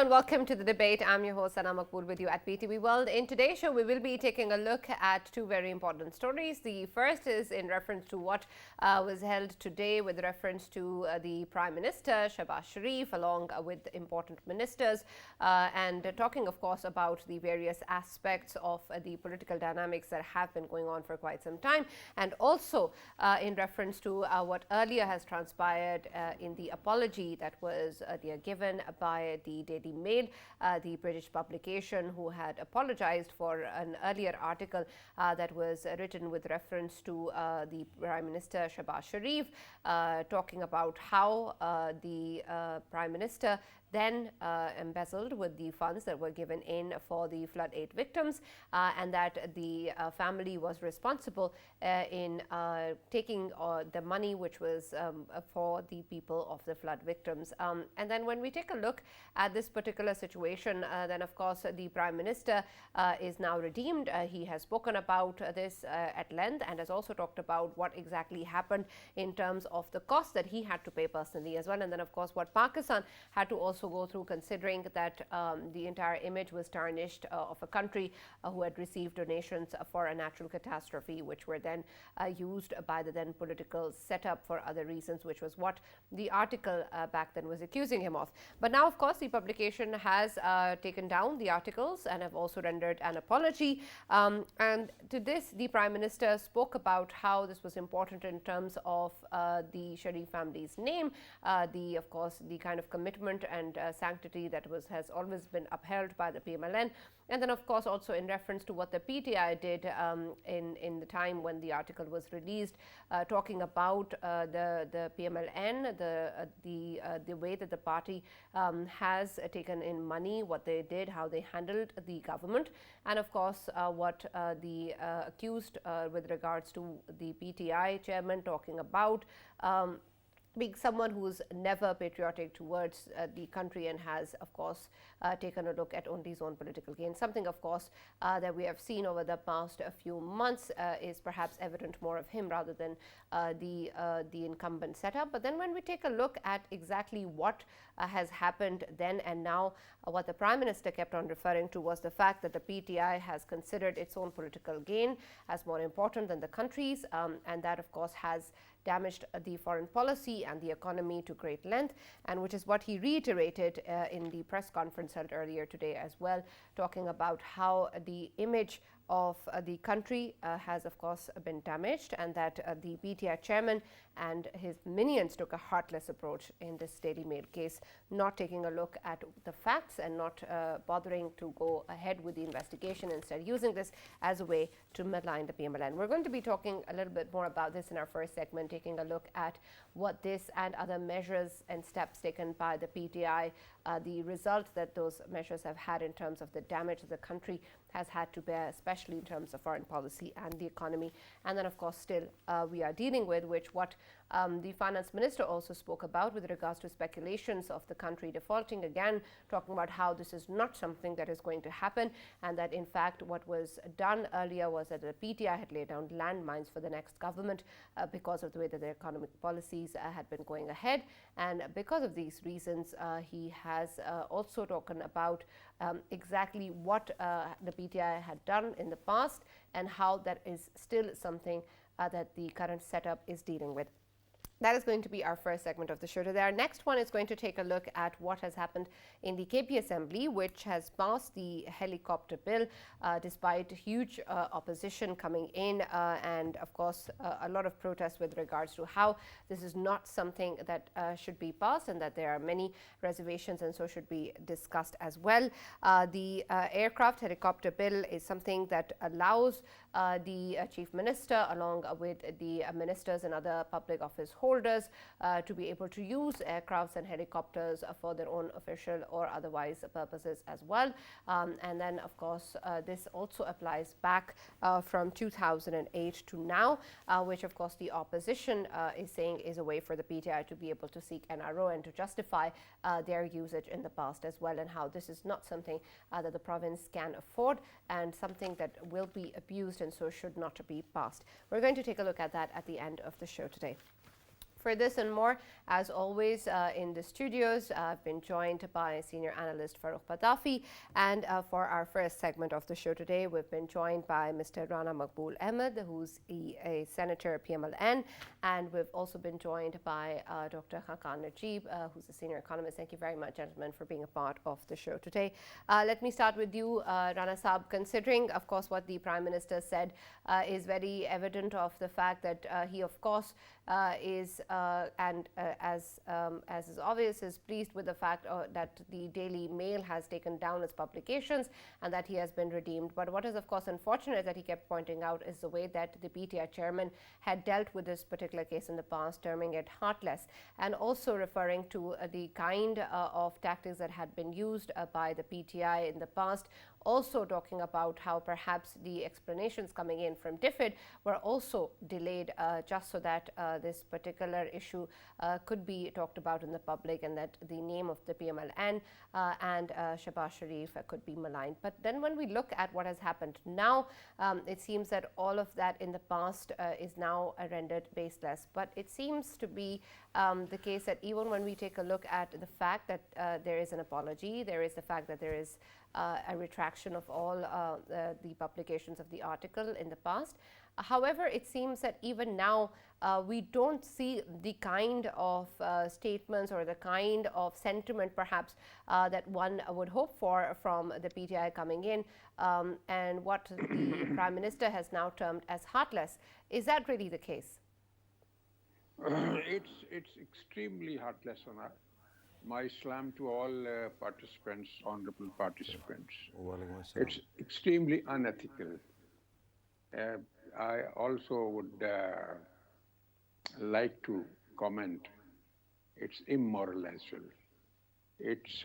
and welcome to the debate. I'm your host, Sana Makbul, with you at PTV World. In today's show, we will be taking a look at two very important stories. The first is in reference to what was held today with reference to the Prime Minister, Shehbaz Sharif, along with important ministers, and talking, of course, about the various aspects of the political dynamics that have been going on for quite some time, and also in reference to what earlier has transpired in the apology that was given by the Daily Mail, the British publication, who had apologized for an earlier article that was written with reference to the Prime Minister Shehbaz Sharif, talking about how the Prime Minister then embezzled with the funds that were given in for the flood aid victims, and that the family was responsible in taking the money which was for the people of the flood victims. And then when we take a look at this particular situation, then of course the Prime Minister is now redeemed. He has spoken about this at length and has also talked about what exactly happened in terms of the cost that he had to pay personally as well, and then of course what Pakistan had to also go through, considering that the entire image was tarnished of a country who had received donations for a natural catastrophe, which were then used by the then political setup for other reasons, which was what the article back then was accusing him of. But now, of course, the publication has taken down the articles and have also rendered an apology. And to this, the Prime Minister spoke about how this was important in terms of the Sharif family's name, of course, the kind of commitment and sanctity that has always been upheld by the PMLN. And then, of course, also in reference to what the PTI did in the time when the article was released, talking about the PMLN, the way that the party has taken in money, what they did, how they handled the government, and of course what the accused with regards to the PTI chairman, talking about being someone who's never patriotic towards the country and has, of course, taken a look at only his own political gain. Something, of course, that we have seen over the past few months is perhaps evident more of him rather than the incumbent setup. But then when we take a look at exactly what has happened then and now, what the Prime Minister kept on referring to was the fact that the PTI has considered its own political gain as more important than the country's, and that, of course, has damaged the foreign policy and the economy to great length, and which is what he reiterated in the press conference held earlier today as well, talking about how the image of the country has, of course, been damaged, and that the PTI chairman and his minions took a heartless approach in this Daily Mail case, not taking a look at the facts and not bothering to go ahead with the investigation, instead using this as a way to malign the PMLN. We're going to be talking a little bit more about this in our first segment, taking a look at what this and other measures and steps taken by the PTI, the result that those measures have had in terms of the damage the country has had to bear, especially in terms of foreign policy and the economy. And then, of course, still we are dealing with, what the finance minister also spoke about with regards to speculations of the country defaulting, again talking about how this is not something that is going to happen, and that in fact what was done earlier was that the PTI had laid down landmines for the next government because of the way that their economic policies had been going ahead. And because of these reasons, he has also talked about exactly what the PTI had done in the past and how that is still something that the current setup is dealing with. That is going to be our first segment of the show today. Our next one is going to take a look at what has happened in the KP Assembly, which has passed the helicopter bill despite huge opposition coming in and, of course, a lot of protests with regards to how this is not something that should be passed, and that there are many reservations and so should be discussed as well. The aircraft helicopter bill is something that allows the Chief Minister, along with the ministers and other public office holders, to be able to use aircrafts and helicopters for their own official or otherwise purposes as well. And then, of course, this also applies back from 2008 to now, which, of course, the opposition is saying is a way for the PTI to be able to seek NRO and to justify their usage in the past as well, and how this is not something that the province can afford and something that will be abused and so should not be passed. We're going to take a look at that at the end of the show today. For this and more, as always, in the studios, I've been joined by senior analyst Farooq Patafi. And for our first segment of the show today, we've been joined by Mr. Rana Maqbool Ahmed, who's a senator, PMLN. And we've also been joined by Dr. Hakan Najib, who's a senior economist. Thank you very much, gentlemen, for being a part of the show today. Let me start with you, Rana Saab. Considering, of course, what the Prime Minister said is very evident of the fact that he, of course, is as is obvious, is pleased with the fact that the Daily Mail has taken down its publications and that he has been redeemed. But what is, of course, unfortunate that he kept pointing out is the way that the PTI chairman had dealt with this particular case in the past, terming it heartless, and also referring to the kind of tactics that had been used by the PTI in the past. Also talking about how perhaps the explanations coming in from DFID were also delayed just so that this particular issue could be talked about in the public, and that the name of the PMLN and Shehbaz Sharif could be maligned. But then when we look at what has happened now, it seems that all of that in the past is now rendered baseless. But it seems to be the case that even when we take a look at the fact that there is an apology, there is the fact that there is a retraction of all the publications of the article in the past. However, it seems that even now we don't see the kind of statements or the kind of sentiment perhaps that one would hope for from the PTI coming in, and what the Prime Minister has now termed as heartless. Is that really the case? It's extremely heartless, Ona. My salam to all participants, honorable participants. It's extremely unethical. I also would like to comment, it's immoral as well. It's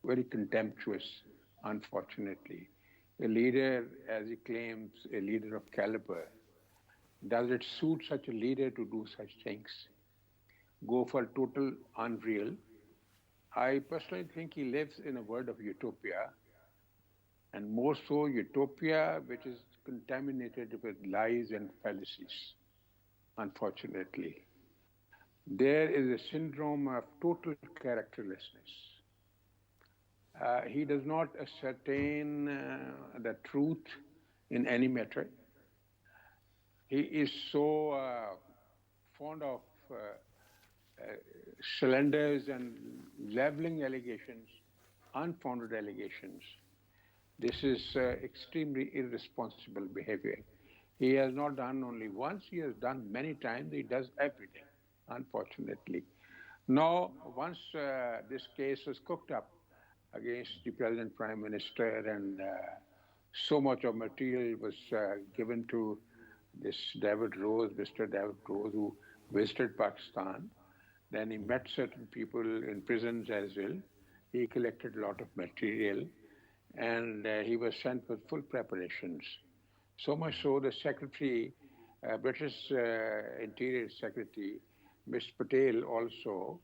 very contemptuous, unfortunately. A leader, as he claims, a leader of caliber, does it suit such a leader to do such things? Go for total unreal. I personally think he lives in a world of utopia, and more so utopia which is contaminated with lies and fallacies, unfortunately. There is a syndrome of total characterlessness. He does not ascertain the truth in any matter. He is so fond of slanders and leveling allegations, unfounded allegations. This is extremely irresponsible behavior. He has not done only once, he has done many times, he does every day, unfortunately. Now, once this case was cooked up against the President Prime Minister, and so much of material was given to this David Rose, Mr. David Rose, who visited Pakistan. Then he met certain people in prisons as well. He collected a lot of material, and he was sent with full preparations. So much so the Secretary, British Interior Secretary, Ms. Patel, also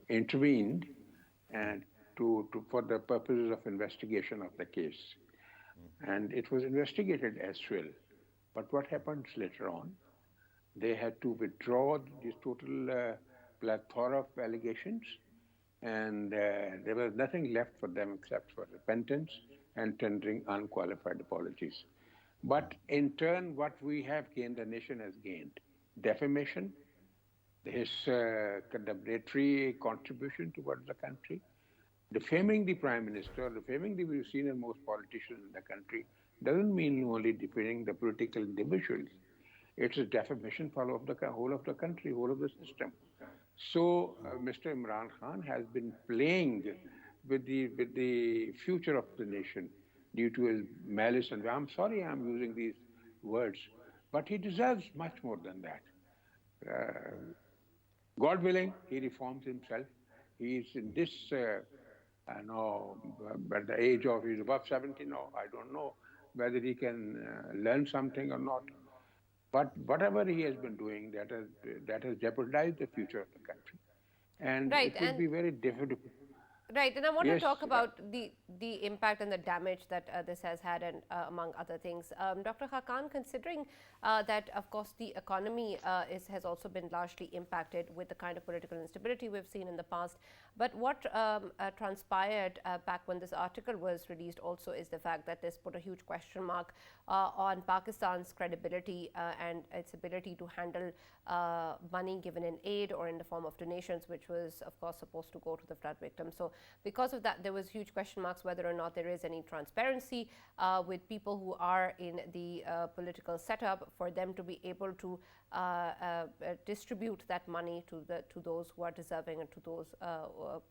intervened and for the purposes of investigation of the case. And it was investigated as well. But what happens later on? They had to withdraw this total plethora of allegations, and there was nothing left for them except for repentance and tendering unqualified apologies. But in turn, what we have gained, the nation has gained defamation, his condemnatory contribution towards the country, defaming the Prime Minister, defaming the senior most politicians in the country, doesn't mean only defaming the political individuals. It's a defamation for the whole of the country, whole of the system. So Mr. Imran Khan has been playing with the future of the nation due to his malice, and I'm sorry I'm using these words, but he deserves much more than that. God willing, he reforms himself. He is in this, at the age of, he's above 70 now, I don't know whether he can learn something or not. But whatever he has been doing, that has jeopardized the future of the country. And right, it would be very difficult. Right, and I want to Yes, talk about the impact and the damage that this has had, and among other things. Dr. Hakan, considering that, of course, the economy has also been largely impacted with the kind of political instability we've seen in the past. But what transpired back when this article was released also is the fact that this put a huge question mark on Pakistan's credibility and its ability to handle money given in aid or in the form of donations, which was, of course, supposed to go to the flood victims. So because of that, there was huge question marks whether or not there is any transparency with people who are in the political setup for them to be able to distribute that money to those who are deserving and to those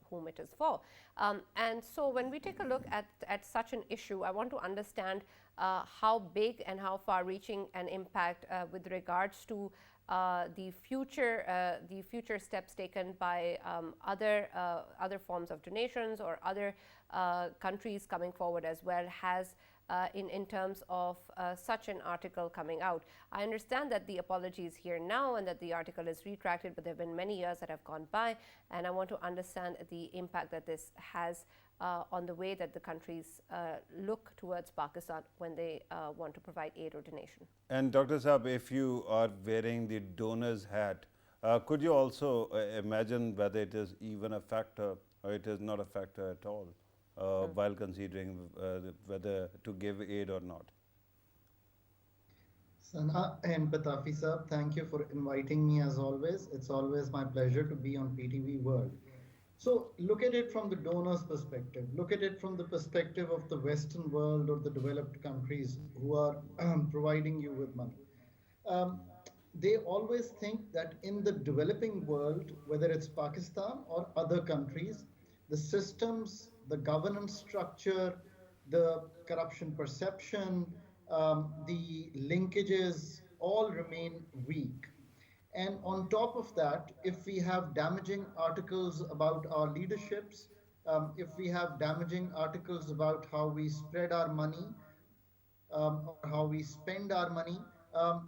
whom it is for. And so when we take a look at such an issue, I want to understand how big and how far-reaching an impact with regards to the future steps taken by other forms of donations or other countries coming forward as well has in terms of such an article coming out. I understand that the apology is here now and that the article is retracted, but there have been many years that have gone by, and I want to understand the impact that this has on the way that the countries look towards Pakistan when they want to provide aid or donation. And Dr. Saab, if you are wearing the donor's hat, could you also imagine whether it is even a factor or it is not a factor at all while considering whether to give aid or not? Sana and Patafi sir, thank you for inviting me as always. It's always my pleasure to be on PTV World. So look at it from the donor's perspective. Look at it from the perspective of the Western world or the developed countries who are providing you with money. Um, they always think that in the developing world, whether it's Pakistan or other countries, the systems, the governance structure, the corruption perception, the linkages all remain weak. And on top of that, if we have damaging articles about our leaderships, if we have damaging articles about how we spread our money, or how we spend our money,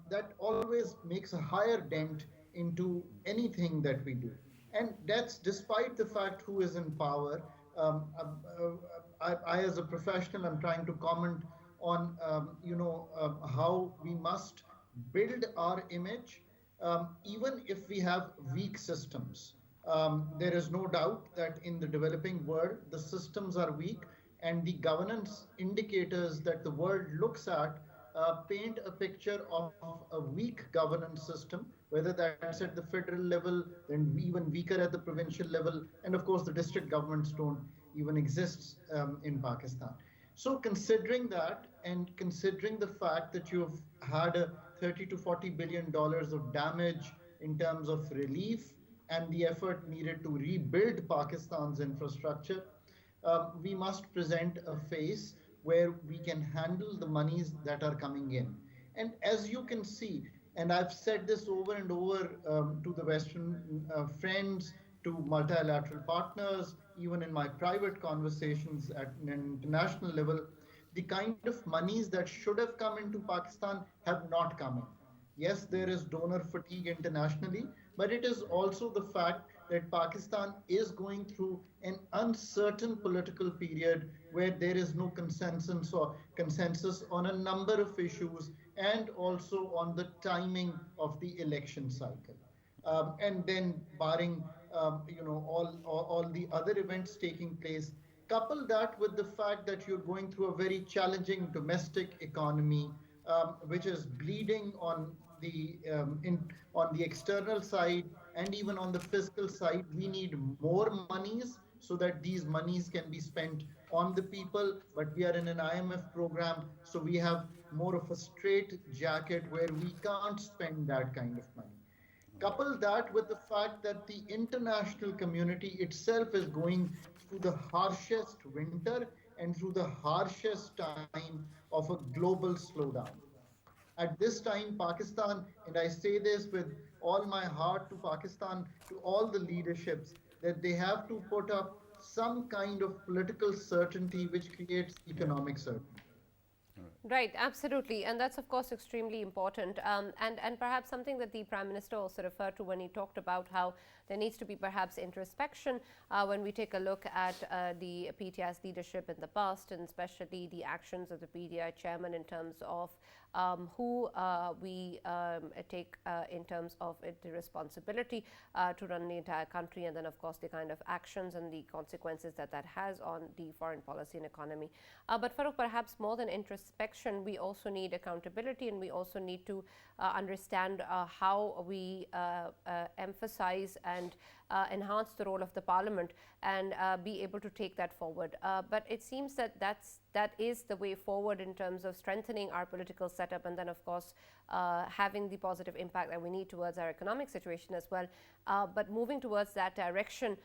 that always makes a higher dent into anything that we do. And that's despite the fact who is in power. As a professional, I'm trying to comment on, how we must build our image, even if we have weak systems. There is no doubt that in the developing world, the systems are weak, and the governance indicators that the world looks at paint a picture of a weak governance system, whether that's at the federal level, then even weaker at the provincial level, and of course the district governments don't even exist in Pakistan. So considering that, and considering the fact that you've had a 30 to 40 billion dollars of damage in terms of relief and the effort needed to rebuild Pakistan's infrastructure, we must present a face where we can handle the monies that are coming in. And as you can see, and I've said this over and over to the Western friends, to multilateral partners, even in my private conversations at an international level, the kind of monies that should have come into Pakistan have not come in. Yes, there is donor fatigue internationally, but it is also the fact that Pakistan is going through an uncertain political period where there is no consensus on a number of issues and also on the timing of the election cycle. And then barring all the other events taking place, couple that with the fact that you're going through a very challenging domestic economy, which is bleeding on the external side, and even on the fiscal side. We need more monies so that these monies can be spent on the people, but we are in an IMF program, so we have more of a straight jacket where we can't spend that kind of money. Couple that with the fact that the international community itself is going through the harshest winter and through the harshest time of a global slowdown. At this time, Pakistan, and I say this with all my heart to Pakistan, to all the leaderships, that they have to put up some kind of political certainty which creates Yeah. economic certainty. Right, absolutely. And that's, of course, extremely important. And perhaps something that the Prime Minister also referred to when he talked about how there needs to be perhaps introspection when we take a look at the PTI's leadership in the past, and especially the actions of the PTI chairman in terms of who we take in terms of the responsibility to run the entire country, and then, of course, the kind of actions and the consequences that that has on the foreign policy and economy. But Farooq, perhaps more than introspection, we also need accountability, and we also need to understand how we emphasize and enhance the role of the parliament and be able to take that forward. But it seems that that is the way forward in terms of strengthening our political setup, and then, of course, having the positive impact that we need towards our economic situation as well. But moving towards that direction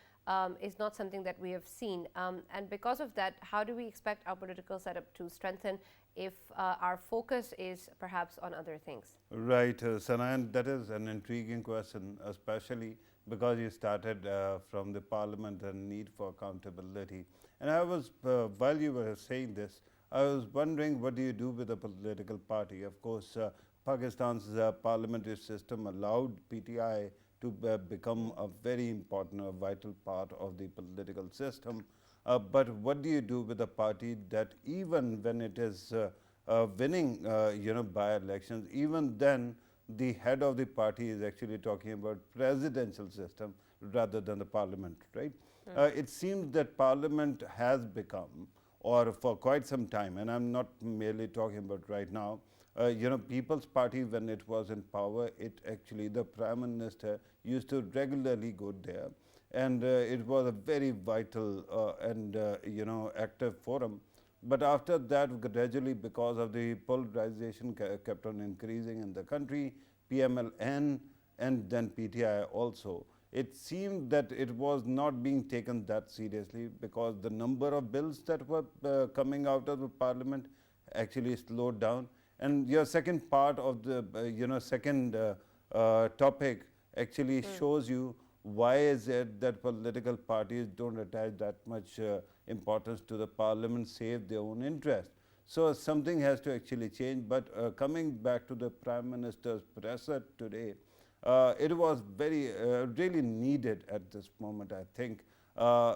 is not something that we have seen. And because of that, how do we expect our political setup to strengthen if our focus is perhaps on other things? Right, Sana, and that is an intriguing question, especially because you started from the parliament and need for accountability. And I was, while you were saying this, I was wondering, what do you do with a political party? Of course, Pakistan's parliamentary system allowed PTI to become a very important, a vital part of the political system. But what do you do with a party that even when it is winning, by elections, even then the head of the party is actually talking about presidential system rather than the parliament, right? It seems that parliament has become, or for quite some time, and I'm not merely talking about right now, People's Party, when it was in power, it actually, the Prime Minister used to regularly go there, and it was a very vital and active forum. But after that, gradually, because of the polarization kept on increasing in the country, PMLN and then PTI also, it seemed that it was not being taken that seriously, because the number of bills that were coming out of the parliament actually slowed down. And your second part of the second topic actually shows you why is it that political parties don't attach that much importance to the parliament, save their own interest. So something has to actually change. But coming back to the Prime Minister's presser today, it was very really needed at this moment, I think,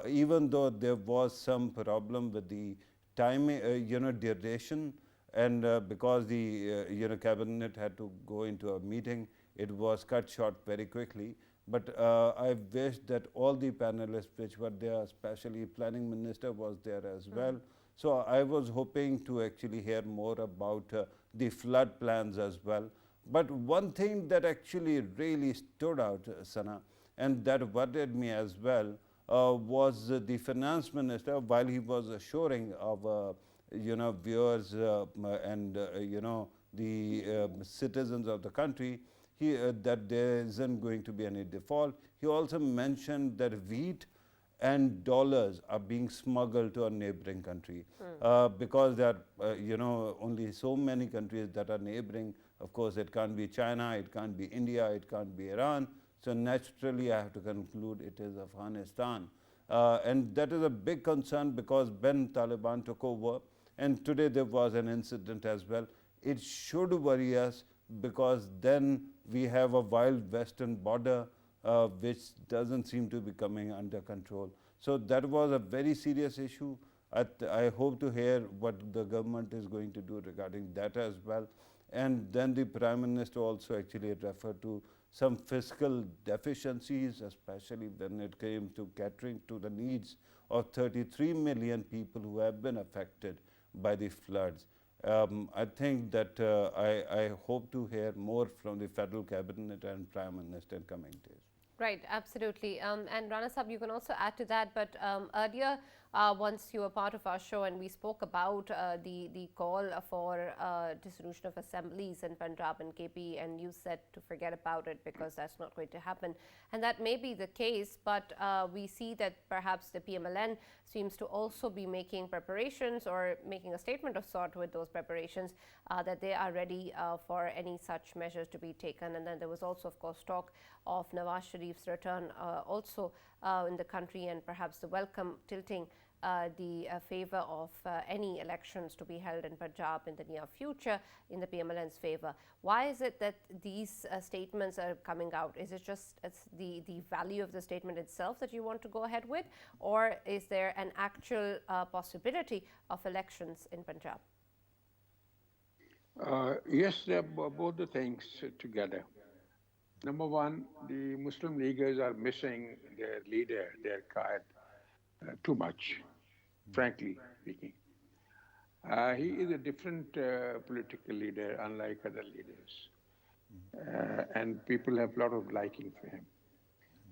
even though there was some problem with the time, duration, and because the cabinet had to go into a meeting, it was cut short very quickly. But I wish that all the panelists which were there, especially planning minister was there as well. So I was hoping to actually hear more about the flood plans as well. But one thing that actually really stood out, Sana, and that worried me as well, was the finance minister, while he was assuring of viewers and the citizens of the country that there isn't going to be any default. He also mentioned that wheat and dollars are being smuggled to a neighboring country because there are only so many countries that are neighboring. Of course, it can't be China, it can't be India, it can't be Iran. So naturally, I have to conclude it is Afghanistan. And that is a big concern, because when Taliban took over, and today there was an incident as well, it should worry us, because then we have a wild western border which doesn't seem to be coming under control. So that was a very serious issue. I hope to hear what the government is going to do regarding that as well. And then the Prime Minister also actually referred to some fiscal deficiencies, especially when it came to catering to the needs of 33 million people who have been affected by the floods. I think that I hope to hear more from the federal cabinet and Prime Minister in coming days. Right, absolutely. And Rana Sahab, you can also add to that, but earlier, once you were part of our show and we spoke about the call for dissolution of assemblies in Punjab and KP, and you said to forget about it because that's not going to happen. And that may be the case, but we see that perhaps the PMLN seems to also be making preparations, or making a statement of sort with those preparations, that they are ready for any such measures to be taken. And then there was also, of course, talk of Nawaz Sharif's return also in the country, and perhaps the welcome tilting the favor of any elections to be held in Punjab in the near future in the PMLN's favor. Why is it that these statements are coming out? Is it just the value of the statement itself that you want to go ahead with, or is there an actual possibility of elections in Punjab? Yes, they're both the things together. Number one, the Muslim Leaguers are missing their leader, their Qaid, too much, frankly speaking. He is a different political leader, unlike other leaders. And people have a lot of liking for him.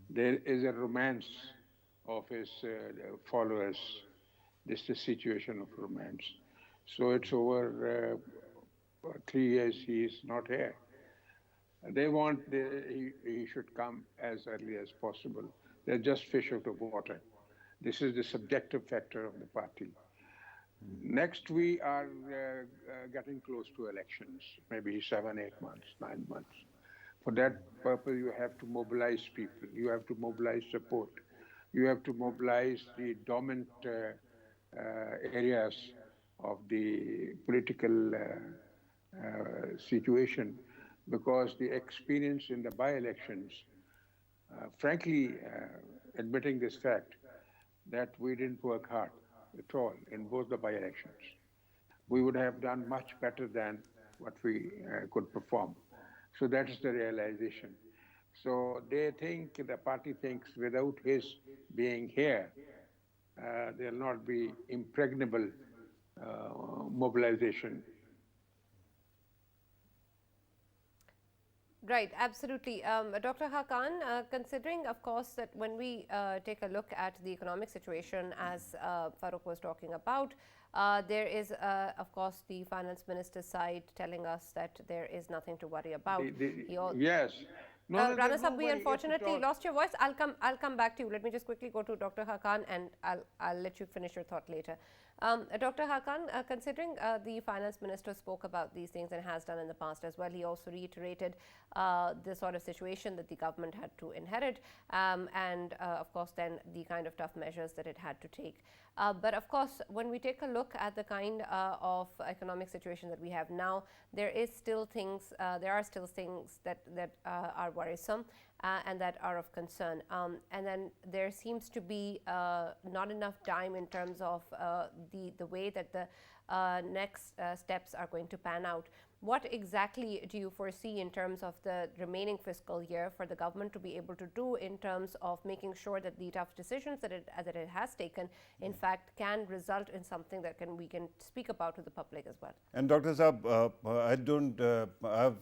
There is a romance of his followers. This is a situation of romance. So it's over 3 years he is not here. They want he should come as early as possible. They're just fish out of water. This is the subjective factor of the party. Next, we are getting close to elections, maybe 7, 8 months, 9 months. For that purpose, you have to mobilize people. You have to mobilize support. You have to mobilize the dominant areas of the political situation, because the experience in the by-elections, frankly, admitting this fact, that we didn't work hard at all in both the by-elections. We would have done much better than what we could perform. So that is the realization. So they think, the party thinks without his being here, there will not be impregnable mobilization. Right, absolutely. Dr. Hakan, considering, of course, that when we take a look at the economic situation, as Farooq was talking about, there is, of course, the finance minister's side telling us that there is nothing to worry about. Yes. Rana Sab, we unfortunately lost your voice. I'll come back to you. Let me just quickly go to Dr. Hakan, and I'll let you finish your thought later. Dr. Hakan, considering the finance minister spoke about these things and has done in the past as well, he also reiterated the sort of situation that the government had to inherit, and of course then the kind of tough measures that it had to take. But of course, when we take a look at the kind of economic situation that we have now, there are still things that are worrisome and that are of concern. And then there seems to be not enough time in terms of the way that the next steps are going to pan out. What exactly do you foresee in terms of the remaining fiscal year for the government to be able to do in terms of making sure that the tough decisions that it has taken, in fact, can result in something that we can speak about to the public as well? And Dr. Saab,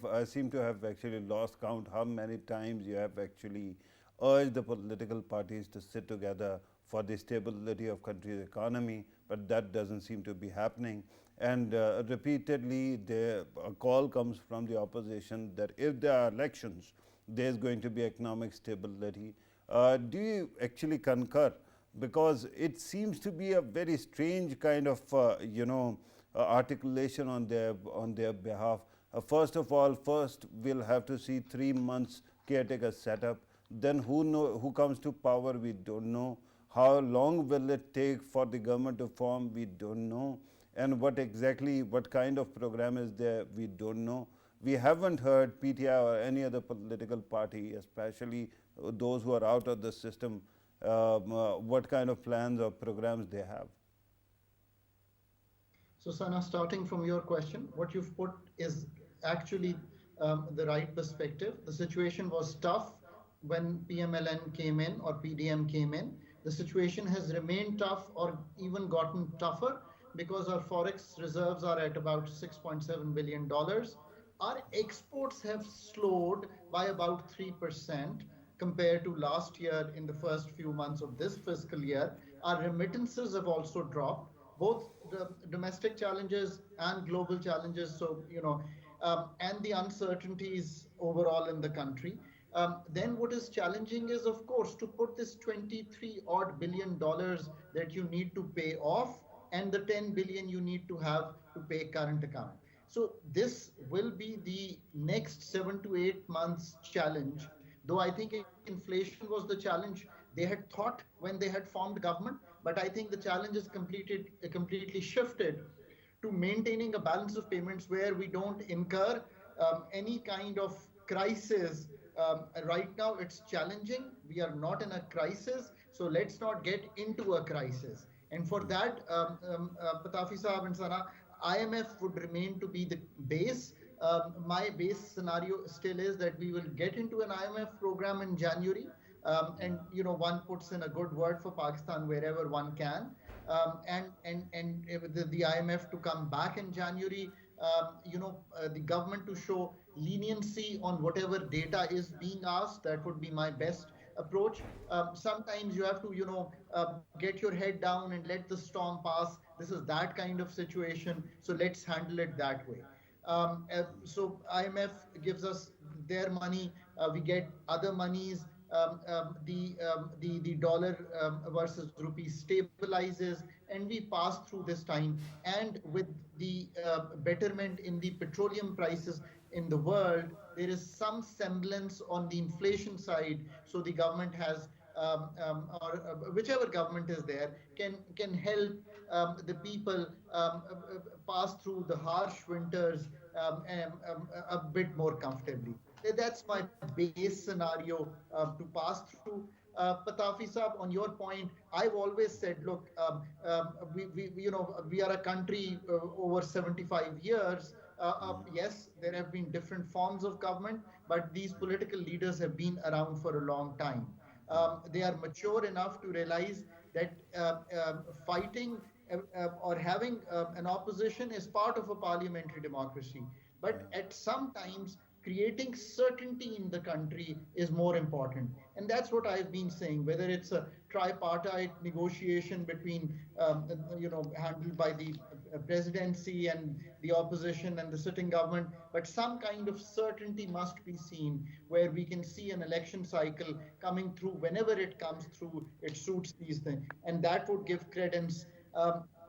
I seem to have actually lost count how many times you have actually urged the political parties to sit together for the stability of country's economy, but that doesn't seem to be happening. And repeatedly, a call comes from the opposition that if there are elections, there's going to be economic stability. Do you actually concur? Because it seems to be a very strange kind of, articulation on their behalf. First of all, we'll have to see 3 months caretaker setup. Then who comes to power? We don't know. How long will it take for the government to form? We don't know. And what kind of program is there? We don't know. We haven't heard PTI or any other political party, especially those who are out of the system, what kind of plans or programs they have. So Sana, starting from your question, what you've put is actually the right perspective. The situation was tough when PMLN came in or PDM came in. The situation has remained tough or even gotten tougher because our forex reserves are at about $6.7 billion. Our exports have slowed by about 3% compared to last year in the first few months of this fiscal year. Our remittances have also dropped, both the domestic challenges and global challenges. So, and the uncertainties overall in the country. Then what is challenging is, of course, to put this 23 odd billion dollars that you need to pay off and the 10 billion you need to have to pay current account. So this will be the next 7 to 8 months challenge. Though I think inflation was the challenge they had thought when they had formed government, But I think the challenge is completely shifted to maintaining a balance of payments where we don't incur any kind of crisis. Right now, it's challenging. We are not in a crisis, so let's not get into a crisis. And for that, Patafi Saab and Sana, IMF would remain to be the base. My base scenario still is that we will get into an IMF program in January, and one puts in a good word for Pakistan wherever one can, and the IMF to come back in January, the government to show leniency on whatever data is being asked. That would be my best approach. Sometimes you have to, get your head down and let the storm pass. This is that kind of situation. So let's handle it that way. So IMF gives us their money, we get other monies. The dollar versus rupee stabilizes, and we pass through this time. And with the betterment in the petroleum prices in the world, there is some semblance on the inflation side. So the government has, or whichever government is there, can help the people pass through the harsh winters a bit more comfortably. That's my base scenario to pass through. Patafi Saab, on your point, I've always said, look, we are a country over 75 years. Yes, there have been different forms of government, but these political leaders have been around for a long time. They are mature enough to realize that fighting or having an opposition is part of a parliamentary democracy. But at some times, creating certainty in the country is more important. And that's what I've been saying, whether it's a tripartite negotiation between, handled by the presidency and the opposition and the sitting government, but some kind of certainty must be seen where we can see an election cycle coming through whenever it comes through, it suits these things. And that would give credence.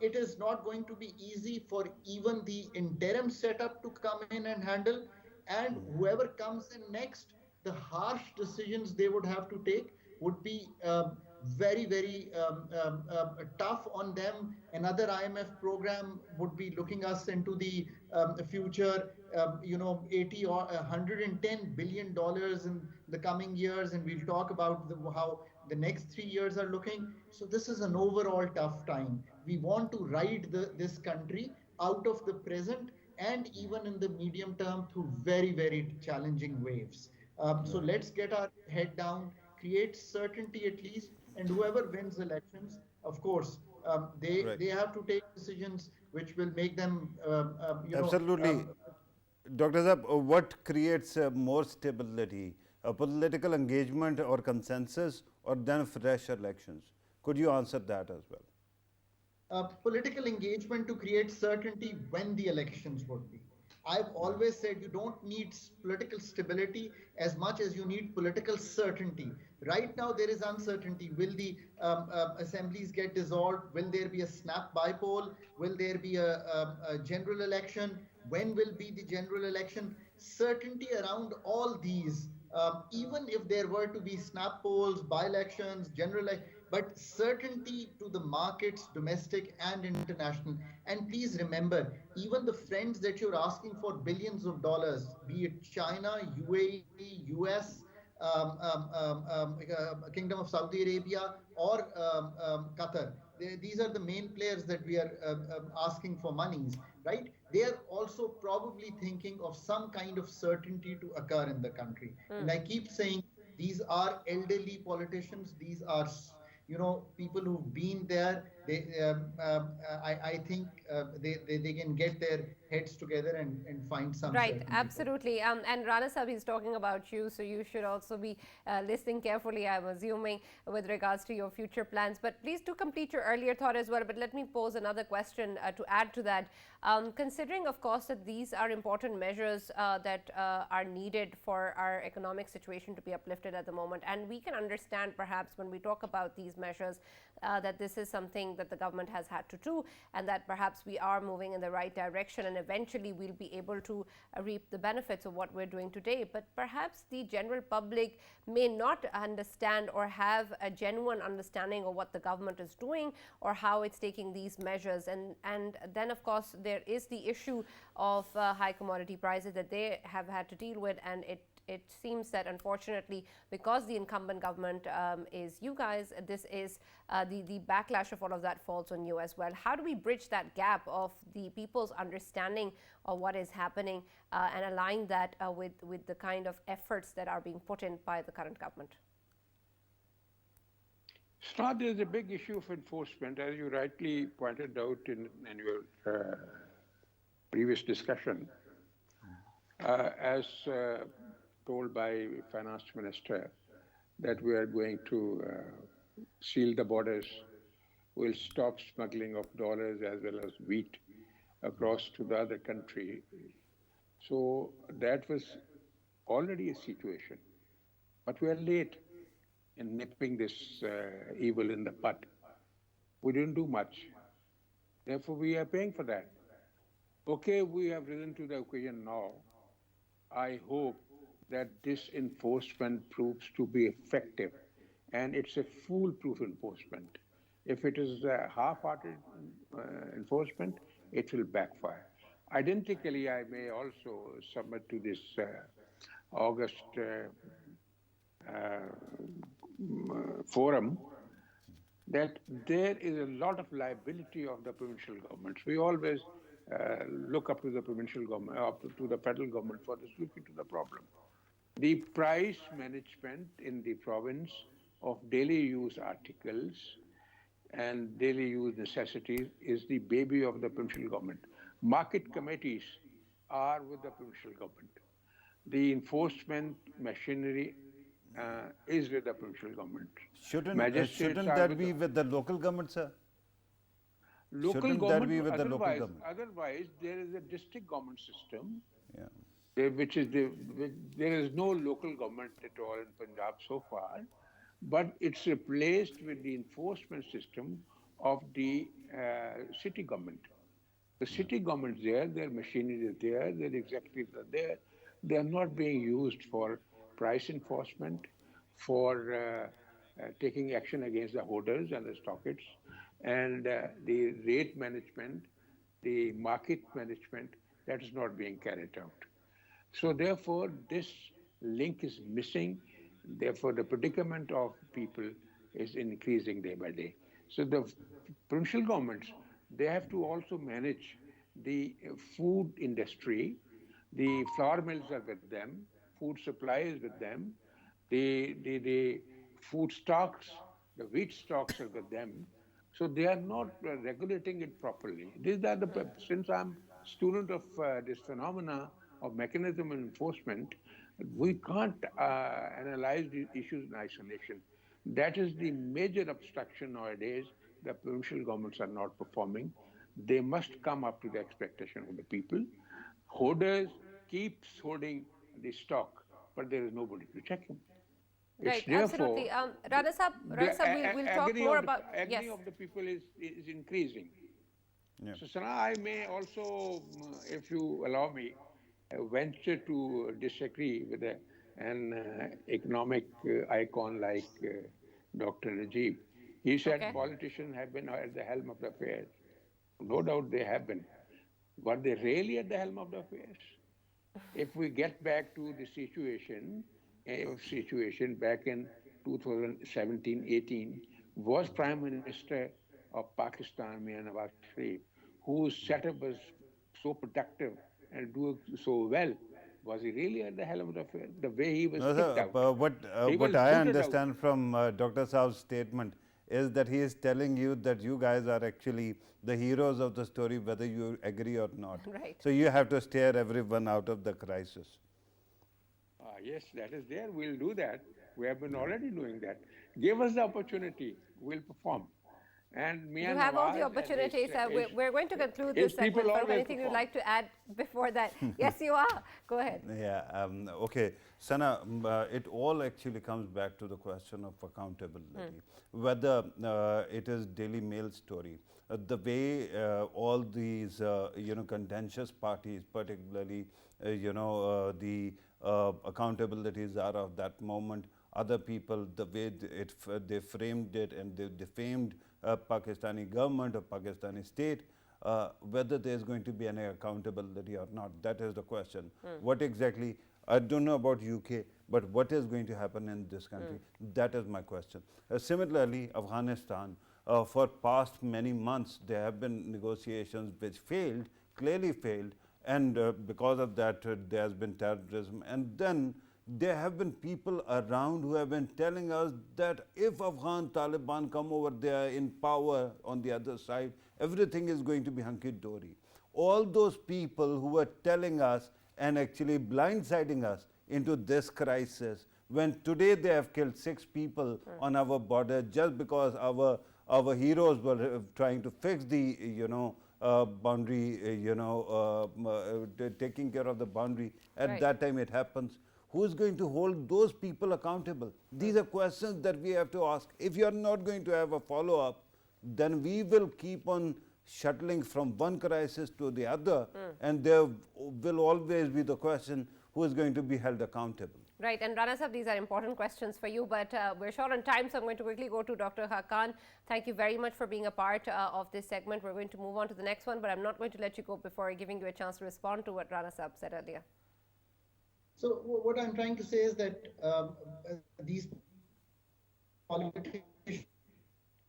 It is not going to be easy for even the interim setup to come in and handle, and whoever comes in next, the harsh decisions they would have to take would be very, very tough on them. Another IMF program would be looking us into the future, 80 or 110 billion dollars in the coming years, and we'll talk about how the next 3 years are looking. So this is an overall tough time. We want to ride this country out of the present and even in the medium term through very, very challenging waves. So let's get our head down, create certainty at least, and whoever wins elections, of course, Right. they have to take decisions which will make them, Absolutely. Dr. Zab, what creates more stability, a political engagement or consensus, or then fresh elections? Could you answer that as well? Political engagement to create certainty when the elections would be. I've always said you don't need political stability as much as you need political certainty. Right now, there is uncertainty. Will the assemblies get dissolved? Will there be a snap bypoll? Will there be a general election? When will be the general election? Certainty around all these, even if there were to be snap polls, by elections, but certainty to the markets, domestic and international. And please remember, even the friends that you're asking for billions of dollars, be it China, UAE, US, Kingdom of Saudi Arabia, or Qatar. These are the main players that we are asking for monies, right? They are also probably thinking of some kind of certainty to occur in the country. And I keep saying these are elderly politicians. These are people who've been there. I think they can get their heads together and find some Right, certainty for it. absolutely. And Rana Sab is talking about you, so you should also be listening carefully, I'm assuming, with regards to your future plans. But please do complete your earlier thought as well. But let me pose another question to add to that. Considering, of course, that these are important measures that are needed for our economic situation to be uplifted at the moment, and we can understand perhaps when we talk about these measures that this is something think that the government has had to do, and that perhaps we are moving in the right direction, and eventually we'll be able to reap the benefits of what we're doing today. But perhaps the general public may not understand or have a genuine understanding of what the government is doing or how it's taking these measures. And then, of course, there is the issue of high commodity prices that they have had to deal with, and it seems that unfortunately, because the incumbent government is you guys, this is the backlash of all of that falls on you as well. How do we bridge that gap of the people's understanding of what is happening and align that with the kind of efforts that are being put in by the current government? Scott, there's a big issue of enforcement, as you rightly pointed out in your previous discussion. As told by Finance Minister, that we are going to seal the borders, we'll stop smuggling of dollars as well as wheat across to the other country. So that was already a situation. But we are late in nipping this evil in the bud. We didn't do much. Therefore, we are paying for that. Okay, we have risen to the occasion now. I hope that this enforcement proves to be effective, and it's a foolproof enforcement. If it is a half-hearted enforcement, it will backfire. Identically, I may also submit to this August forum that there is a lot of liability of the provincial governments. We always look up to the provincial government, up to the federal government for the solution to the problem. The price management in the province of daily use articles and daily use necessities is the baby of the provincial government. Market committees are with the provincial government. The enforcement machinery is with the provincial government. Shouldn't that be with the local government, sir? Local government, otherwise there is a district government system. Yeah. There is no local government at all in Punjab so far, but it's replaced with the enforcement system of the city government. The city government is there, their machinery is there, their executives are there. They are not being used for price enforcement, for taking action against the hoarders and the stockists, and the rate management, the market management, that is not being carried out. So therefore, this link is missing. Therefore, the predicament of people is increasing day by day. So the provincial governments, they have to also manage the food industry. The flour mills are with them, food supply is with them, the food stocks, the wheat stocks are with them. So they are not regulating it properly. Since I'm student of this phenomena of mechanism and enforcement, we can't analyze these issues in isolation. That is the major obstruction nowadays. The provincial governments are not performing. They must come up to the expectation of the people. Hoarders keep hoarding the stock, but there is nobody to check him. Right, absolutely. Rana Sahab, we'll talk more about... Agony of the people is increasing. Yeah. So, Sana, I may also, if you allow me, venture to disagree with an economic icon like Dr. Najib. He said politicians have been at the helm of the affairs. No doubt they have been. Were they really at the helm of the affairs? If we get back to the situation back in 2017-18, was Prime Minister of Pakistan, Mir Nawaz Sharif, whose setup was so productive and doing so well, was he really at the helm of the affair? The way he was kicked out. What I understand from Dr. Saab's statement is that he is telling you that you guys are actually the heroes of the story, whether you agree or not. Right. So you have to steer everyone out of the crisis. Yes, that is there. We'll do that. We have been already doing that. Give us the opportunity. We'll perform. And Mia You have all the Nawaz and opportunities. We're going to conclude this his people segment. Farooq, always anything you'd perform. like to add before that? Yes, you are. Go ahead. Yeah, okay. Sana, it all actually comes back to the question of accountability. Whether it is Daily Mail story, the way all these, contentious parties, particularly, the accountabilities are of that moment, other people, the way they framed it and they defamed Pakistani government or Pakistani state, whether there's going to be any accountability or not. That is the question. What exactly, I don't know about UK, but what is going to happen in this country? That is my question. Similarly, Afghanistan, for past many months, there have been negotiations which failed, clearly failed, and because of that, there has been terrorism. And then there have been people around who have been telling us that if Afghan Taliban come over there in power on the other side, everything is going to be hunky-dory. All those people who were telling us and actually blindsiding us into this crisis, when today they have killed 6 people on our border just because our heroes were trying to fix the, boundary, taking care of the boundary. At that time it happens. Who's going to hold those people accountable? These are questions that we have to ask. If you are not going to have a follow-up, then we will keep on shuttling from one crisis to the other, and there will always be the question, who is going to be held accountable? Right, and Rana Sahab, these are important questions for you, but we're short on time, so I'm going to quickly go to Dr. Haqqan. Thank you very much for being a part of this segment. We're going to move on to the next one, but I'm not going to let you go before giving you a chance to respond to what Rana Sahab said earlier. So what I'm trying to say is that these politicians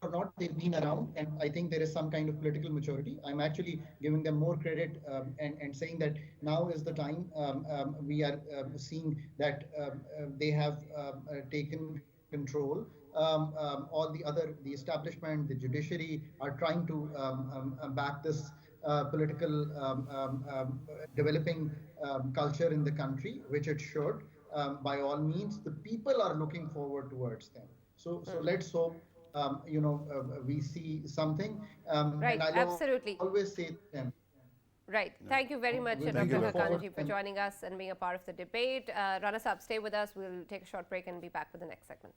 or not, they've been around, and I think there is some kind of political maturity. I'm actually giving them more credit and saying that now is the time. We are seeing that they have taken control. All the establishment, the judiciary are trying to back this political developing culture in the country, which it should. By all means, the people are looking forward towards them. So let's hope we see something. Right, And I'll absolutely. always say to them. Right. Thank you very much, We'll Dr. look forward Haqqani, for and joining us and being a part of the debate. Rana Sahab, stay with us. We'll take a short break and be back with the next segment.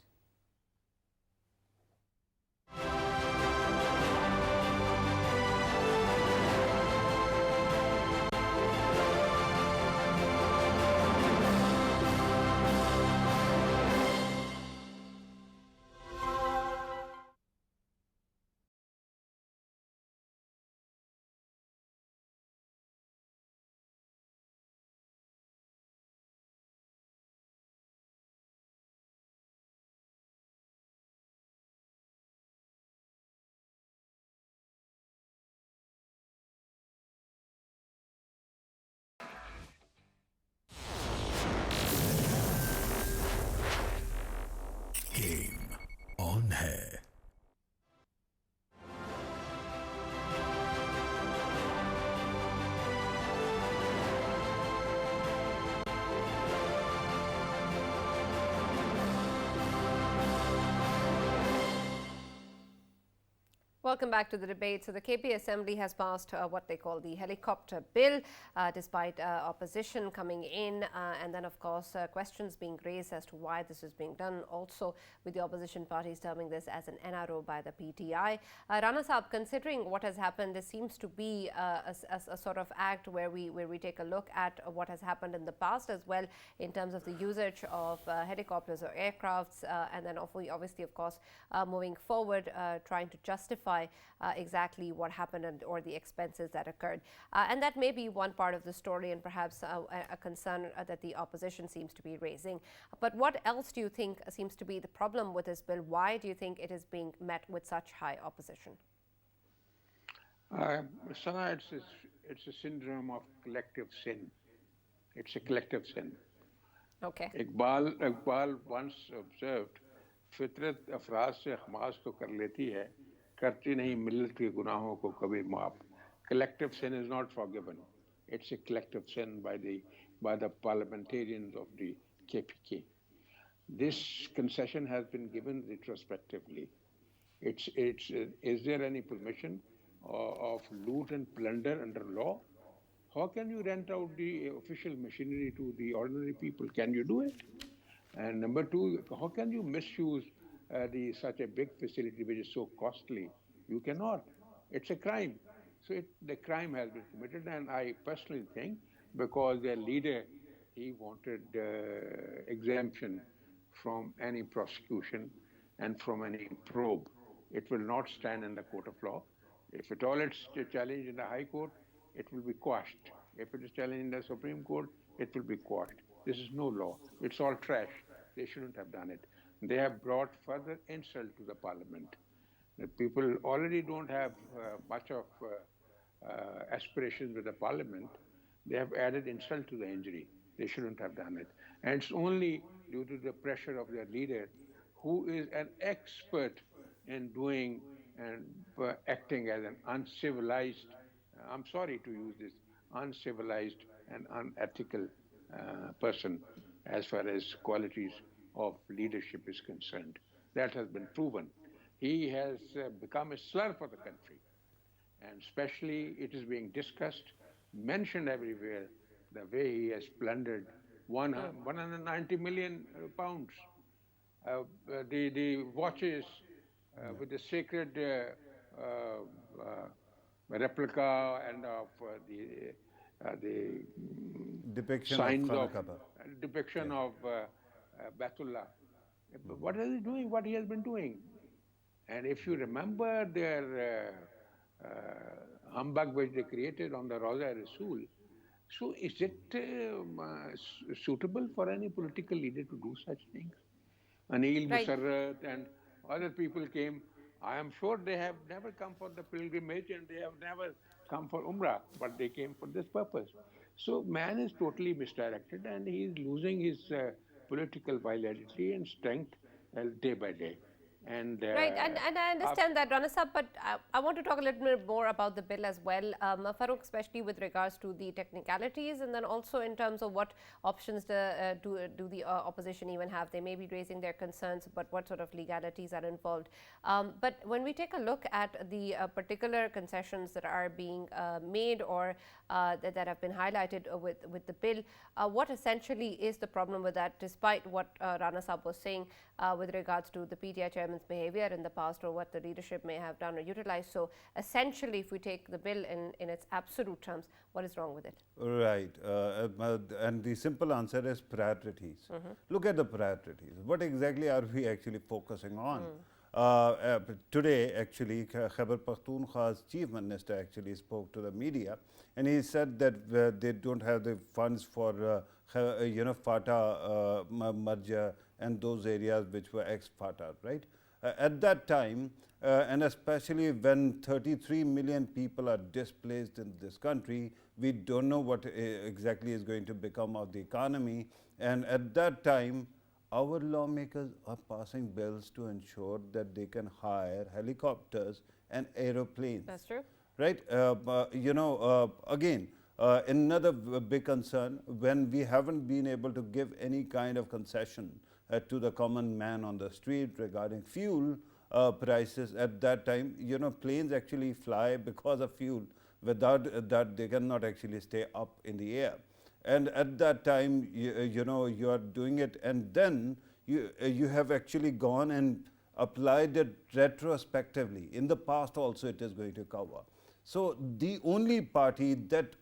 Game on है। Welcome back to the debate. So the KP Assembly has passed what they call the helicopter bill, despite opposition coming in, and then of course questions being raised as to why this is being done, also with the opposition parties terming this as an NRO by the PTI. Rana Sahab, considering what has happened, this seems to be a sort of act where we take a look at what has happened in the past as well in terms of the usage of helicopters or aircrafts, and then obviously of course moving forward, trying to justify exactly what happened or the expenses that occurred. And that may be one part of the story and perhaps a concern that the opposition seems to be raising. But what else do you think seems to be the problem with this bill? Why do you think it is being met with such high opposition? Sana, it's a syndrome of collective sin. It's a collective sin. Okay. Iqbal once observed, फितरत अफराज से खमास तो कर लेती है, करती नहीं मिल्लत के गुनाहों को कभी माफ. Collective sin is not forgiven. It's a collective sin by the parliamentarians of the KPK. This concession has been given retrospectively. Is there any permission of loot and plunder under law? How can you rent out the official machinery to the ordinary people? Can you do it? And number two, how can you misuse such a big facility which is so costly? You cannot. It's a crime. So the crime has been committed, and I personally think because their leader, he wanted exemption from any prosecution and from any probe. It will not stand in the court of law. If at all it's challenged in the High Court, it will be quashed. If it is challenged in the Supreme Court, it will be quashed. This is no law. It's all trash. They shouldn't have done it. They have brought further insult to the parliament. The people already don't have much of aspirations with the parliament. They have added insult to the injury. They shouldn't have done it. And it's only due to the pressure of their leader, who is an expert in doing and acting as an uncivilized, I'm sorry to use this, uncivilized and unethical person as far as qualities of leadership is concerned. That has been proven. He has become a slur for the country. And especially it is being discussed, mentioned everywhere, the way he has plundered 190 million pounds. The watches with the sacred replica and of the Depiction signs of of Khanakaba. depiction of Baitullah. What is he doing? What he has been doing? And if you remember their humbug which they created on the Rawza Rasul, so is it suitable for any political leader to do such things? Anil Right. Musarrat and other people came. I am sure they have never come for the pilgrimage and they have never come for Umrah, but they came for this purpose. So man is totally misdirected and he is losing his political vitality and strength day by day. And Right, and I understand that, Rana Sahab, but I want to talk a little bit more about the bill as well, Farooq, especially with regards to the technicalities, and then also in terms of what options do the opposition even have. They may be raising their concerns, but what sort of legalities are involved. But when we take a look at the particular concessions that are being made or that have been highlighted with the bill, what essentially is the problem with that, despite what Rana Sahab was saying with regards to the PTI chairman's behavior in the past or what the leadership may have done or utilized. So essentially, if we take the bill in its absolute terms, what is wrong with it? Right. And the simple answer is priorities. Look at the priorities. What exactly are we actually focusing on? Today, actually, Khyber Pakhtunkhwa's chief minister actually spoke to the media, and he said that they don't have the funds for, FATA merger and those areas which were ex-FATA, right? At that time, and especially when 33 million people are displaced in this country, we don't know what exactly is going to become of the economy. And at that time, our lawmakers are passing bills to ensure that they can hire helicopters and aeroplanes. That's true. Right? Again, another big concern, when we haven't been able to give any kind of concession to the common man on the street regarding fuel prices at that time, planes actually fly because of fuel. Without that, they cannot actually stay up in the air. And at that time, you are doing it, and then you have actually gone and applied it retrospectively. In the past also it is going to cover. So the only party that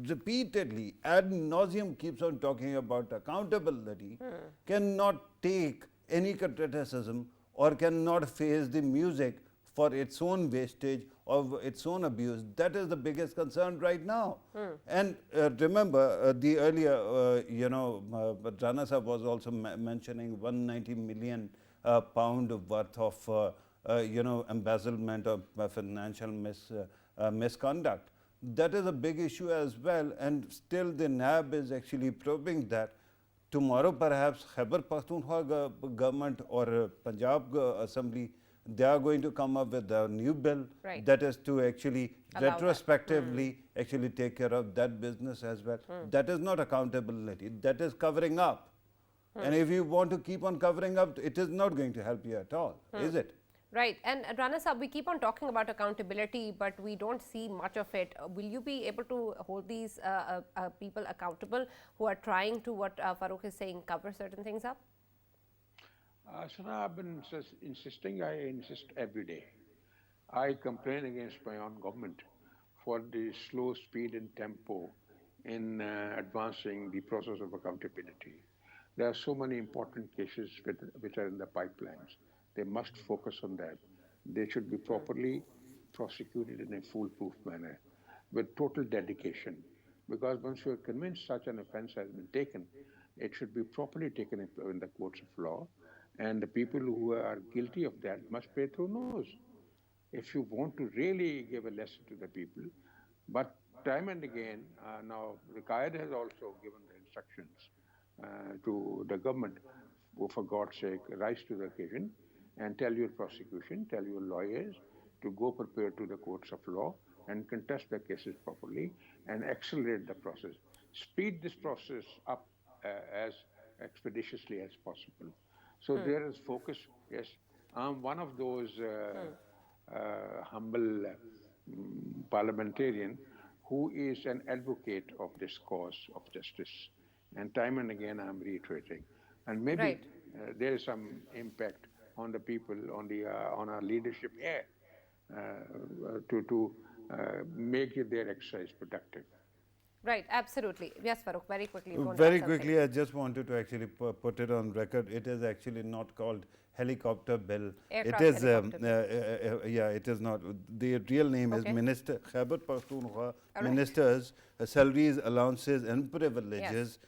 repeatedly ad nauseum keeps on talking about accountability cannot take any criticism or cannot face the music for its own wastage or its own abuse. That is the biggest concern right now. And remember, the earlier, Rana Sahab was also mentioning 190 million pound worth of, embezzlement or financial misconduct. That is a big issue as well, and still the NAB is actually probing that. Tomorrow, perhaps, Khyber Pakhtunkhwa government or Punjab Assembly, they are going to come up with a new bill that is to actually retrospectively actually take care of that business as well. That is not accountability, that is covering up. And if you want to keep on covering up, it is not going to help you at all, is it? Right. And Rana Saab, we keep on talking about accountability, but we don't see much of it. Will you be able to hold these people accountable who are trying to, what Farooq is saying, cover certain things up? Sana, I've been insisting, I insist every day. I complain against my own government for the slow speed and tempo in advancing the process of accountability. There are so many important cases which are in the pipelines. They must focus on that. They should be properly prosecuted in a foolproof manner with total dedication. Because once you are convinced such an offense has been taken, it should be properly taken in the courts of law, and the people who are guilty of that must pay through nose if you want to really give a lesson to the people. But time and again, now the Qaeda has also given the instructions to the government, for God's sake, rise to the occasion and tell your prosecution, tell your lawyers to go prepare to the courts of law and contest the cases properly and accelerate the process. Speed this process up as expeditiously as possible. So there is focus. Yes, I'm one of those humble parliamentarian who is an advocate of this cause of justice. And time and again, I'm reiterating. And maybe Right. there is some impact on the people, on our leadership here, to make their exercise productive. Right, absolutely. Yes, Farooq, very quickly. you want to Very add something? quickly, I just wanted to actually put it on record. It is actually not called helicopter bill. Aircraft it is, helicopter bill. yeah, it is not. The real name is Okay. Minister Khyber Pakhtunkhwa right. Ministers' Salaries, Allowances and Privileges,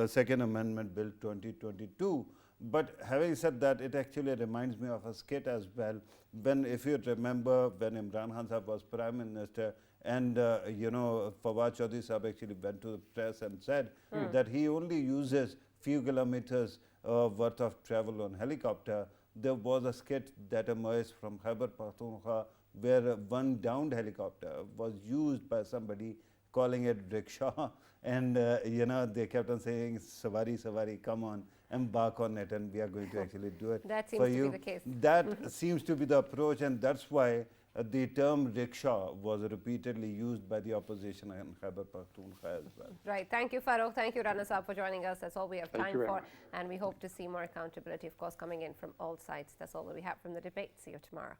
Second Amendment Bill 2022. But having said that, it actually reminds me of a skit as well. When, if you remember, when Imran Khan Sahab was Prime Minister, and Fawad Chaudhry Sahab actually went to the press and said that he only uses few kilometers worth of travel on helicopter. There was a skit that emerged from Khyber Pakhtunkhwa where one downed helicopter was used by somebody calling it rickshaw, and they kept on saying, "Savari, Savari, come on, embark on it, and we are going to actually do it That for seems to you." be the case. That seems to be the approach, and that's why the term rickshaw was repeatedly used by the opposition in Khyber Pakhtunkhwa as well. Right. Thank you, Farooq. Thank you, Rana Saab, for joining us. That's all we have Thank time you very for. much. And we hope to see more accountability, of course, coming in from all sides. That's all that we have from the debate. See you tomorrow.